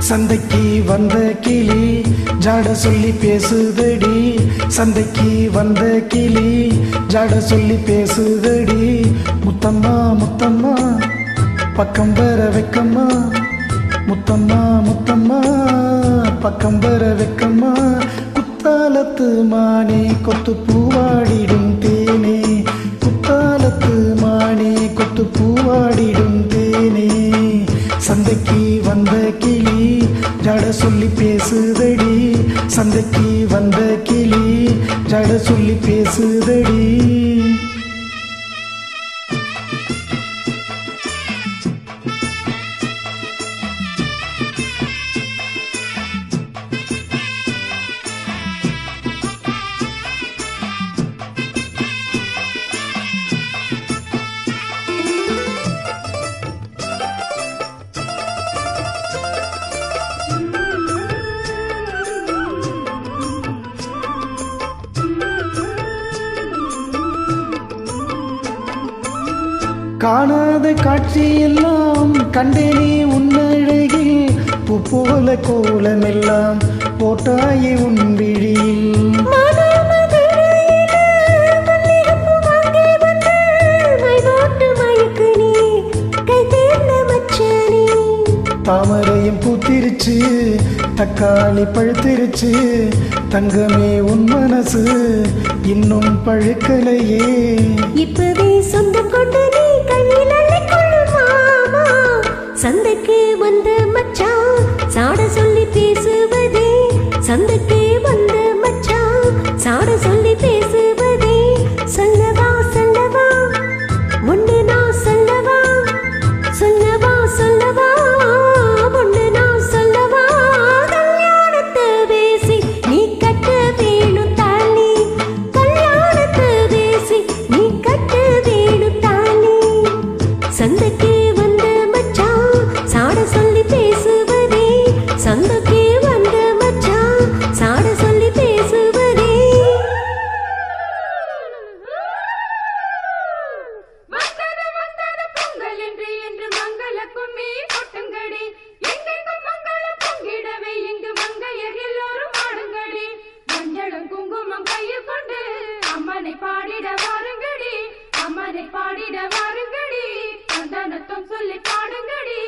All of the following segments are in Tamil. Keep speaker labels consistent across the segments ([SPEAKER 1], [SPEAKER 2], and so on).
[SPEAKER 1] சந்தைக்கு வந்த கிளி ஜாட சொல்லி பேசுதடி. சந்தைக்கு வந்த கிளி ஜாட சொல்லி பேசுதடி. முத்தம்மா முத்தம்மா பக்கம் வர வெக்கம்மா. முத்தம்மா முத்தம்மா பக்கம் வர வெக்கம்மா. குத்தாலத்து மானே கொத்து பூவாடிடும் தேனே. குத்தாலத்து மானே கொத்து பூவாடிடும் தேனே. சந்தைக்கு வந்த கிளி ஜாட சொல்லி பேசுதடி. சந்தைக்கு வந்த கிளி ஜாட சொல்லி பேசுதடி. காணாத காட்சியெல்லாம் கண்டேனே உன்னழகில். பூ போல கோலமெல்லாம் போட்டாயே உன் விழியில். தாமரையும் பூத்திருச்சு தக்காளி பழுத்திருச்சு. தங்கமே உன் மனசு இன்னும் பழுக்கலையே.
[SPEAKER 2] இப்பவே சொந்தம் கொண்டு நீ கையில் அள்ளிக்கொள்ளும் மாமா. சந்தைக்கு வந்த மச்சான் சாட சொல்லி பேசுவதே. சந்தைக்கு வந்த மச்சான் சாட சொல்லி பேசுவதே. சொல்லவா சொல்லவா ஒன்று நான் சொல்லவா. சொல்லவா சொல்லவா ஒன்று நான் சொல்லவா. கல்யாணத்தை பேசி நீ கட்ட வேணும் தாலி. கல்யாணத்தை பேசி நீ கட்ட வேணும் தாலி. சந்தைக்கு வந்த மச்சான் சாட சொல்லி பேசுவதே. சந்தைக்கு வந்த மச்சான் சாட சொல்லி பேசுவதே.
[SPEAKER 3] பாடிட வாருங்கடி அம்மனை பாடிட வாருங்கடி. சந்தானத்தம் சொல்லி பாடுங்கடி.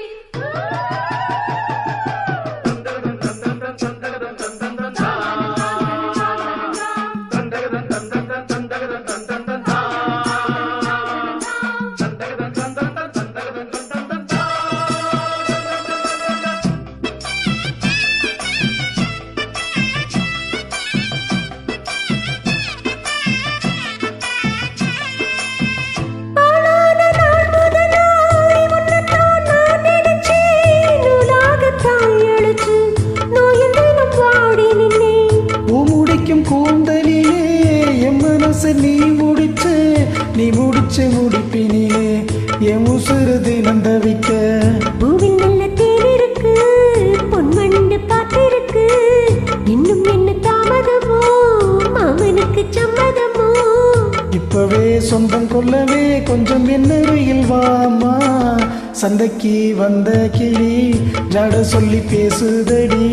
[SPEAKER 1] கூந்தலிலே என் மனசு நீ முடிச்ச முடிப்பினிலே என் உசுறு தினம் தவிக்க.
[SPEAKER 2] பூவில் நல்ல தேன் இருக்கு பொன்மண்டு பார்த்திருக்கு. இன்னும் என்ன தாமதமோ மாமனுக்கு சம்மதமோ.
[SPEAKER 1] இப்பவே சொந்தம் கொள்ளவே கொஞ்சம் என்னருகில் வாமா. சந்தைக்கு வந்த கிளி ஜாட சொல்லி பேசுதடி.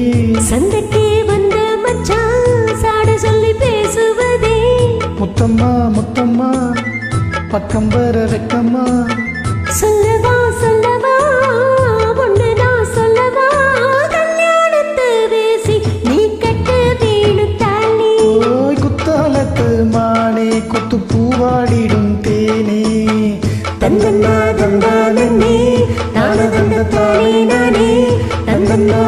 [SPEAKER 2] சந்தைக்கு வந்த மச்சான் சாட சொல்லி பேசுவதே.
[SPEAKER 1] முத்தம்மா முத்தம்மா பக்கம் வர வெக்கம்மா.
[SPEAKER 2] சொல்லவா சொல்லவா ஒன்று நான் சொல்லவா. கல்யாணத்தை பேசி நீ கட்ட வேணும் தாலி.
[SPEAKER 1] ஓய் குத்தாலத்து மானே கொத்து பூவாடிடும் தேனே. தந்தன்னா தந்தானே தான தந்த தானே நானே. தந்தன்னா